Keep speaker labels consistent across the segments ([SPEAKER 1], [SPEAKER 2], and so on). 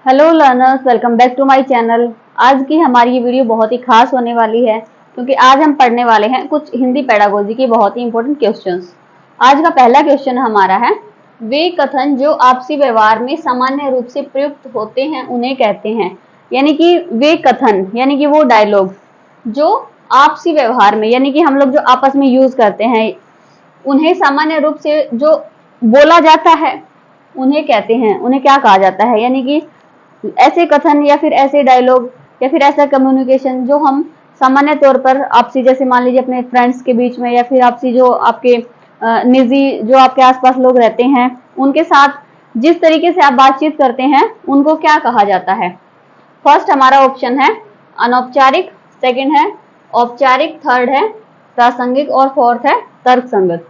[SPEAKER 1] Hello learners, welcome back to my channel. आज की हमारी ये वीडियो बहुत ही खास होने वाली है क्योंकि आज हम पढ़ने वाले हैं कुछ हिंदी पेडागोजी के बहुत ही इंपॉर्टेंट क्वेश्चंस। आज का पहला क्वेश्चन हमारा है, वे कथन जो आपसी व्यवहार में सामान्य रूप से प्रयुक्त होते हैं उन्हें कहते हैं। यानी कि वे कथन यानी कि वो डायलॉग जो आपसी व्यवहार में यानी कि हम लोग जो आपस में यूज करते हैं, उन्हें सामान्य रूप से जो बोला जाता है उन्हें कहते हैं, उन्हें क्या कहा जाता है। यानी कि ऐसे कथन या फिर ऐसे डायलॉग या फिर ऐसा कम्युनिकेशन जो हम सामान्य तौर पर आपसी, जैसे मान लीजिए अपने फ्रेंड्स के बीच में या फिर आपसी जो आपके निजी जो आपके आसपास लोग रहते हैं उनके साथ जिस तरीके से आप बातचीत करते हैं उनको क्या कहा जाता है। फर्स्ट हमारा ऑप्शन है अनौपचारिक, सेकंड है औपचारिक, थर्ड है प्रासंगिक और फोर्थ है तर्कसंगत।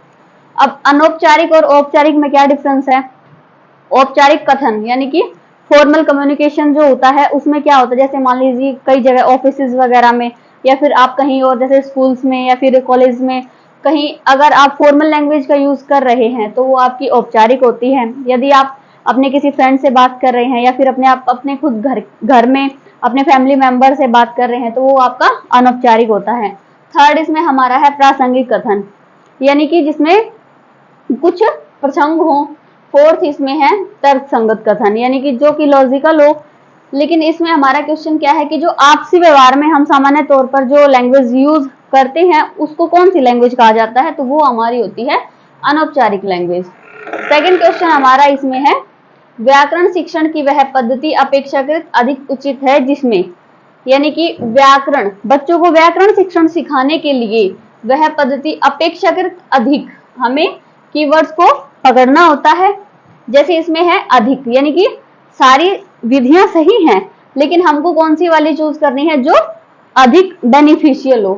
[SPEAKER 1] अब अनौपचारिक और औपचारिक में क्या डिफरेंस है। औपचारिक कथन यानी कि फॉर्मल कम्युनिकेशन जो होता है उसमें क्या होता है, जैसे मान लीजिए कई जगह ऑफिसेज वगैरह में या फिर आप कहीं और जैसे स्कूल्स में या फिर कॉलेज में कहीं अगर आप फॉर्मल लैंग्वेज का यूज कर रहे हैं तो वो आपकी औपचारिक होती है। यदि आप अपने किसी फ्रेंड से बात कर रहे हैं या फिर अपने खुद घर में अपने फैमिली मेंबर से बात कर रहे हैं तो वो आपका अनौपचारिक होता है। थर्ड इसमें हमारा है प्रासंगिक कथन, यानी कि जिसमें कुछ प्रसंग हो। फोर्थ इसमें है तर्क संगत कथन, यानी कि जो कि लॉजिकल हो। लेकिन इसमें हमारा क्वेश्चन क्या है कि जो आपसी व्यवहार में हम सामान्य तौर पर जो लैंग्वेज यूज करते हैं उसको कौन सी लैंग्वेज कहा जाता है, तो वो हमारी होती है अनौपचारिक लैंग्वेज। सेकंड क्वेश्चन हमारा इसमें है, व्याकरण शिक्षण की वह पद्धति अपेक्षाकृत अधिक उचित है जिसमें, यानी कि व्याकरण, बच्चों को व्याकरण शिक्षण सिखाने के लिए वह पद्धति अपेक्षाकृत अधिक, हमें कीवर्ड्स को पकड़ना होता है। जैसे इसमें है अधिक, यानी कि सारी विधियां सही हैं लेकिन हमको कौन सी वाली चूज करनी है जो अधिक बेनिफिशियल हो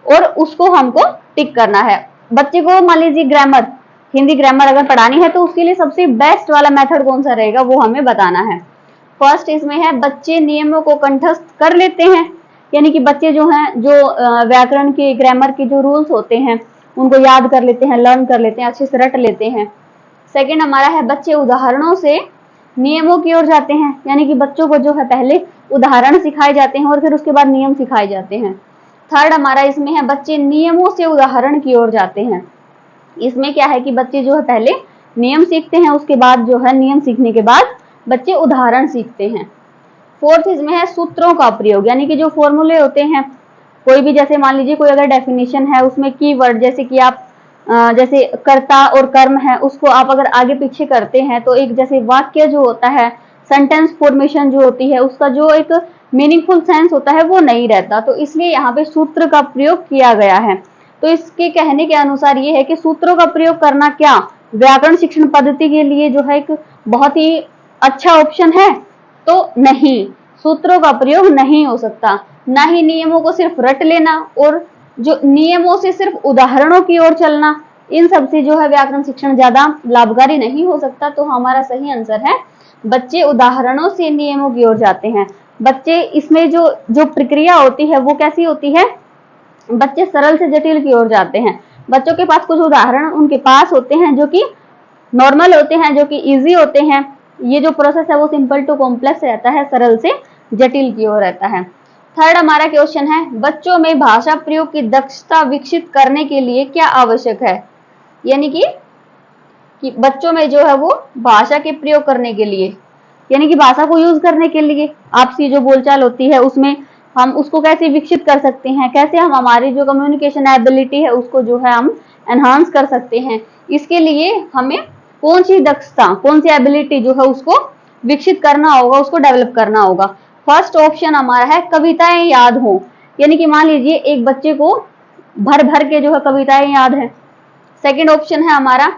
[SPEAKER 1] और उसको हमको टिक करना है। बच्चे को मान लीजिए ग्रामर, हिंदी ग्रामर अगर पढ़ानी है तो उसके लिए सबसे बेस्ट वाला मेथड कौन सा रहेगा वो हमें बताना है। फर्स्ट इसमें है बच्चे नियमों को कंठस्थ कर लेते हैं, यानी कि बच्चे जो हैं जो व्याकरण के ग्रामर के जो रूल्स होते हैं उनको याद कर लेते हैं, लर्न कर लेते हैं, अच्छे से रट लेते हैं। सेकंड हमारा है बच्चे उदाहरणों से नियमों की ओर जाते हैं, यानी कि बच्चों को जो है पहले उदाहरण सिखाए जाते हैं और फिर उसके बाद नियम सिखाए जाते हैं। थर्ड हमारा इसमें है बच्चे नियमों से उदाहरण की ओर जाते हैं। इसमें क्या है कि बच्चे जो है पहले नियम सीखते हैं, उसके बाद जो है नियम सीखने के बाद बच्चे उदाहरण सीखते हैं। फोर्थ इसमें है सूत्रों का प्रयोग, यानी कि जो फॉर्मूले होते हैं, कोई भी जैसे मान लीजिए कोई अगर डेफिनेशन है उसमें कीवर्ड, जैसे कि आप जैसे कर्ता और कर्म है उसको आप अगर आगे पीछे करते हैं तो एक जैसे वाक्य जो होता है, सेंटेंस फॉर्मेशन जो होती है उसका जो एक मीनिंगफुल सेंस होता है वो नहीं रहता, तो इसलिए यहाँ पे सूत्र का प्रयोग किया गया है। तो इसके कहने के अनुसार ये है कि सूत्रों का प्रयोग करना क्या व्याकरण शिक्षण पद्धति के लिए जो है एक बहुत ही अच्छा ऑप्शन है, तो नहीं, सूत्रों का प्रयोग नहीं हो सकता। ना ही नियमों को सिर्फ रट लेना और जो नियमों से सिर्फ उदाहरणों की ओर चलना, इन सब से जो है व्याकरण शिक्षण ज्यादा लाभकारी नहीं हो सकता। तो हमारा सही आंसर है बच्चे उदाहरणों से नियमों की ओर जाते हैं। बच्चे इसमें जो जो प्रक्रिया होती है वो कैसी होती है, बच्चे सरल से जटिल की ओर जाते हैं। बच्चों के पास कुछ उदाहरण उनके पास होते हैं जो कि नॉर्मल होते हैं, जो कि इजी होते हैं। ये जो प्रोसेस है वो सिंपल टू कॉम्प्लेक्स रहता है, सरल से जटिल की ओर रहता है। थर्ड हमारा क्वेश्चन है, बच्चों में भाषा प्रयोग की दक्षता विकसित करने के लिए क्या आवश्यक है, यानी कि बच्चों में जो है वो भाषा के प्रयोग करने के लिए, यानी कि भाषा को यूज करने के लिए आपसी जो बोलचाल होती है उसमें हम उसको कैसे विकसित कर सकते हैं, कैसे हम हमारी जो कम्युनिकेशन एबिलिटी है उसको जो है हम एनहांस कर सकते हैं। इसके लिए हमें कौन सी दक्षता, कौन सी एबिलिटी जो है उसको विकसित करना होगा, उसको डेवलप करना होगा। फर्स्ट ऑप्शन हमारा है कविताएं याद हो, यानी कि मान लीजिए एक बच्चे को भर भर के जो है कविताएं याद है। सेकंड ऑप्शन है हमारा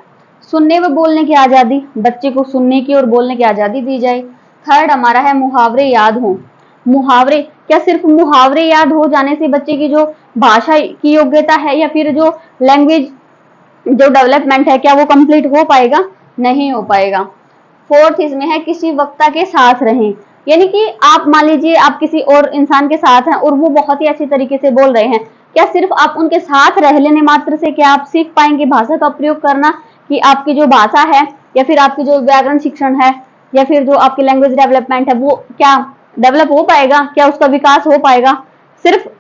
[SPEAKER 1] सुनने व बोलने की आजादी, बच्चे को सुनने की और बोलने की आजादी दी जाए। थर्ड हमारा है मुहावरे याद हो। मुहावरे, क्या सिर्फ मुहावरे याद हो जाने से बच्चे की जो भाषा की योग्यता है या फिर जो लैंग्वेज जो डेवलपमेंट है क्या वो कंप्लीट हो पाएगा, नहीं हो पाएगा। फोर्थ इसमें है किसी वक्ता के साथ रहें, यानी कि आप मान लीजिए आप किसी और इंसान के साथ हैं और वो बहुत ही अच्छी तरीके से बोल रहे हैं, क्या सिर्फ आप उनके साथ रह लेने मात्र से क्या आप सीख पाएंगे भाषा का प्रयोग करना, कि आपकी जो भाषा है या फिर आपकी जो व्याकरण शिक्षण है या फिर जो आपकी लैंग्वेज डेवलपमेंट है वो क्या डेवलप हो पाएगा, क्या उसका विकास हो पाएगा सिर्फ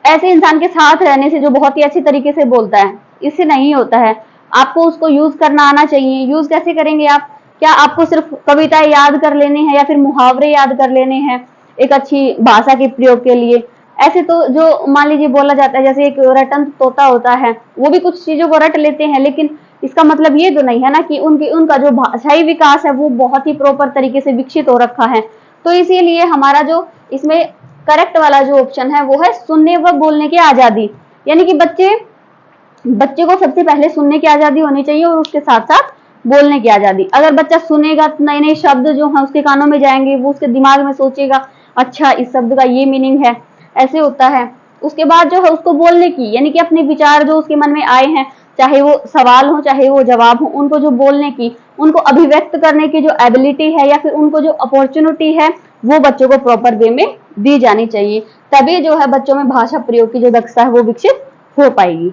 [SPEAKER 1] ऐसे इंसान के साथ रहने से जो बहुत ही अच्छी तरीके से बोलता है, इससे नहीं होता है। आपको उसको यूज करना आना चाहिए। यूज कैसे करेंगे आप? क्या आपको सिर्फ कविताएं याद कर लेने हैं या फिर मुहावरे याद कर लेने हैं एक अच्छी भाषा के प्रयोग के लिए? ऐसे तो जो मान लीजिए बोला जाता है, जैसे एक रटंत तोता होता है, वो भी कुछ चीजों को रट लेते हैं, लेकिन इसका मतलब ये तो नहीं है ना कि उनका जो भाषाई विकास है वो बहुत ही प्रॉपर तरीके से विकसित हो रखा है। तो इसीलिए हमारा जो इसमें करेक्ट वाला जो ऑप्शन है वो है सुनने व बोलने की आजादी। यानी कि बच्चे को सबसे पहले सुनने की आजादी होनी चाहिए और उसके साथ साथ बोलने की आजादी। अगर बच्चा सुनेगा तो नए नए शब्द जो है उसके कानों में जाएंगे, वो उसके दिमाग में सोचेगा अच्छा इस शब्द का ये मीनिंग है, ऐसे होता है। उसके बाद जो है उसको बोलने की, यानी कि अपने विचार जो उसके मन में आए हैं, चाहे वो सवाल हो चाहे वो जवाब हो, उनको जो बोलने की, उनको अभिव्यक्त करने की जो एबिलिटी है या फिर उनको जो अपॉर्चुनिटी है वो बच्चों को प्रॉपर वे में दी जानी चाहिए। तभी जो है बच्चों में भाषा प्रयोग की जो दक्षता है वो विकसित हो पाएगी।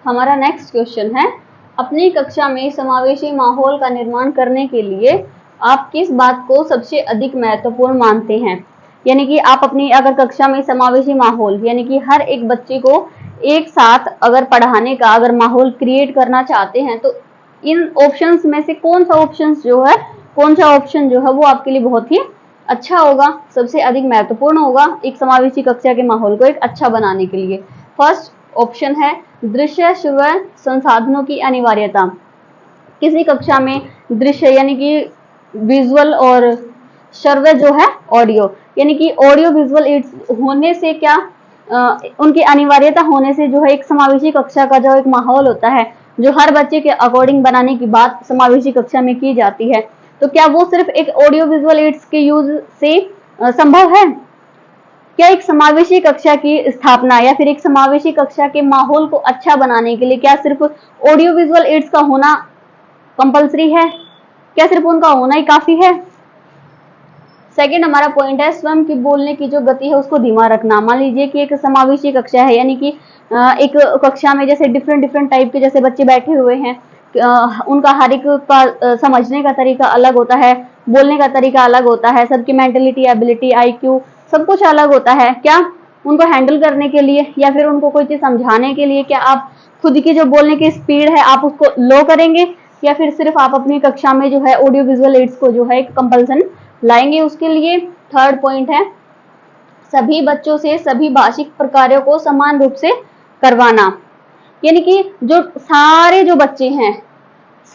[SPEAKER 1] हमारा नेक्स्ट क्वेश्चन है, अपनी कक्षा में समावेशी माहौल का निर्माण करने के लिए आप किस बात को सबसे अधिक महत्वपूर्ण मानते हैं? यानी कि आप अपनी अगर कक्षा में समावेशी माहौल, यानी कि हर एक बच्चे को एक साथ अगर पढ़ाने का अगर माहौल क्रिएट करना चाहते हैं तो इन ऑप्शंस में से कौन सा ऑप्शन जो है वो आपके लिए बहुत ही अच्छा होगा, सबसे अधिक महत्वपूर्ण होगा एक समावेशी कक्षा के माहौल को एक अच्छा बनाने के लिए? फर्स्ट ऑप्शन है दृश्य श्रव्य संसाधनों की अनिवार्यता। किसी कक्षा में दृश्य यानी कि विजुअल और श्रव्य जो है ऑडियो, यानी कि ऑडियो विजुअल एड्स होने से क्या उनकी अनिवार्यता होने से जो है एक समावेशी कक्षा का जो एक माहौल होता है जो हर बच्चे के अकॉर्डिंग बनाने की बात समावेशी कक्षा में की जाती है, तो क्या वो सिर्फ एक ऑडियो विजुअल एड्स के यूज से संभव है? क्या एक समावेशी कक्षा की स्थापना या फिर एक समावेशी कक्षा के माहौल को अच्छा बनाने के लिए क्या सिर्फ ऑडियो विजुअल एड्स का होना कंपलसरी है? क्या सिर्फ उनका होना ही काफी है? सेकेंड हमारा पॉइंट है स्वयं की बोलने की जो गति है उसको धीमा रखना। मान लीजिए कि एक समावेशी कक्षा है, यानी कि एक कक्षा में जैसे डिफरेंट टाइप के जैसे बच्चे बैठे हुए हैं, उनका हर एक का समझने का तरीका अलग होता है, बोलने का तरीका अलग होता है, सबकी मेंटलिटी, एबिलिटी, IQ सब कुछ अलग होता है। क्या उनको हैंडल करने के लिए या फिर उनको कोई चीज समझाने के लिए क्या आप खुद की जो बोलने की स्पीड है आप उसको लो करेंगे या फिर सिर्फ आप अपनी कक्षा में जो है ऑडियो विजुअल एड्स को जो है एक कंपल्सन लाएंगे उसके लिए? थर्ड पॉइंट है सभी बच्चों से सभी भाषिक प्रकारों को समान रूप से करवाना। यानी कि जो सारे जो बच्चे हैं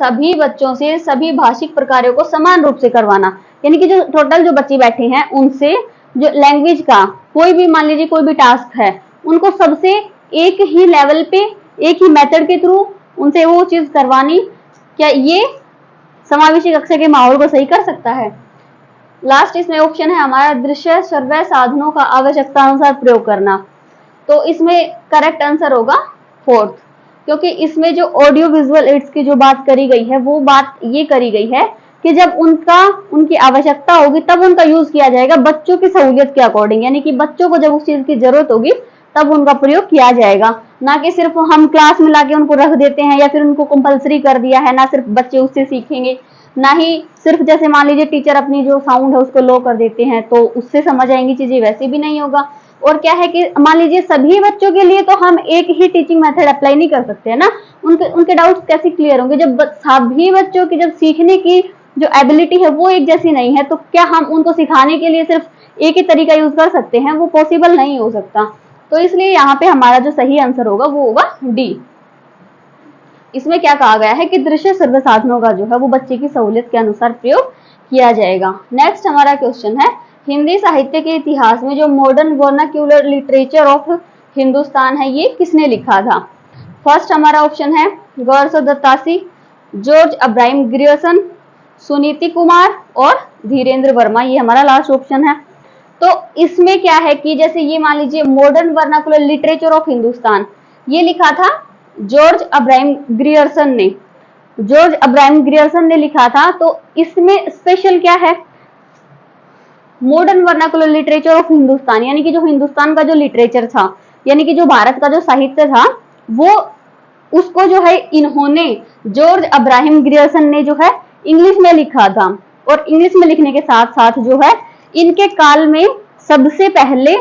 [SPEAKER 1] सभी बच्चों से सभी भाषिक प्रकारों को समान रूप से करवाना, यानी कि जो टोटल जो बच्चे बैठे हैं उनसे जो लैंग्वेज का कोई भी मान लीजिए कोई भी टास्क है उनको सबसे एक ही लेवल पे एक ही मेथड के थ्रू उनसे वो चीज करवानी। क्या ये समावेशी कक्षा के माहौल को सही कर सकता है? लास्ट इसमें ऑप्शन है हमारा दृश्य श्रव्य साधनों का आवश्यकता अनुसार प्रयोग करना। तो इसमें करेक्ट आंसर होगा फोर्थ, क्योंकि इसमें जो ऑडियो विजुअल एड्स की जो बात करी गई है वो बात ये करी गई है कि जब उनकी आवश्यकता होगी तब उनका यूज किया जाएगा बच्चों की सहूलियत के अकॉर्डिंग, यानी कि बच्चों को जब उस चीज की जरूरत होगी तब उनका प्रयोग किया जाएगा, ना कि सिर्फ हम क्लास में लाके उनको रख देते हैं या फिर उनको कंपलसरी कर दिया है, ना सिर्फ बच्चे उससे सीखेंगे, ना ही सिर्फ जैसे मान लीजिए टीचर अपनी जो साउंड है उसको लो कर देते हैं तो उससे समझ आएंगी चीजें, वैसे भी नहीं होगा। और क्या है कि मान लीजिए सभी बच्चों के लिए तो हम एक ही टीचिंग मेथड अप्लाई नहीं कर सकते है ना, उनके डाउट्स कैसे क्लियर होंगे जब सभी बच्चों की जब सीखने की जो एबिलिटी है वो एक जैसी नहीं है, तो क्या हम उनको सिखाने के लिए सिर्फ एक ही तरीका यूज कर सकते हैं? वो पॉसिबल नहीं हो सकता। तो इसलिए यहाँ पे हमारा जो सही आंसर होगा वो होगा डी। इसमें क्या कहा गया है कि दृश्य श्रव्य साधनों का जो है वो बच्चे की सहूलियत के अनुसार प्रयोग किया जाएगा। नेक्स्ट हमारा क्वेश्चन है हिंदी साहित्य के इतिहास में जो modern vernacular literature of Hindustan है ये किसने लिखा था? फर्स्ट हमारा ऑप्शन है गौरव दत्तासी, George Abraham Grierson, Suniti Kumar और धीरेन्द्र वर्मा, ये हमारा लास्ट ऑप्शन है। तो इसमें क्या है कि जैसे ये मान लीजिए modern vernacular literature of Hindustan ये लिखा था जॉर्ज अब्राहम ग्रियर्सन ने, लिखा था। तो इसमें स्पेशल क्या है? Modern vernacular literature of Hindustan, यानी कि जो हिंदुस्तान का जो लिटरेचर था, यानी कि जो भारत का जो साहित्य था वो उसको जो है इन्होंने जॉर्ज अब्राहम ग्रियर्सन ने जो है इंग्लिश में लिखा था। और इंग्लिश में लिखने के साथ साथ जो है इनके काल में सबसे पहले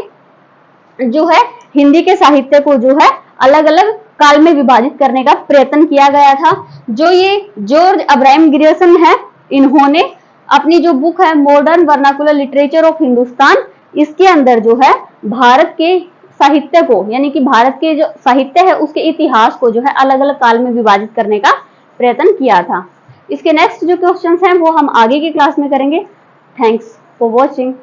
[SPEAKER 1] जो है हिंदी के साहित्य को जो है अलग अलग काल में विभाजित करने का प्रयत्न किया गया था। जो ये जॉर्ज अब्राहम ग्रियर्सन है, इन्होंने अपनी जो बुक है modern vernacular literature of Hindustan, इसके अंदर जो है भारत के साहित्य को, यानी कि भारत के जो साहित्य है उसके इतिहास को जो है अलग अलग काल में विभाजित करने का प्रयत्न किया था। इसके नेक्स्ट जो क्वेश्चंस हैं वो हम आगे की क्लास में करेंगे। Thanks for watching.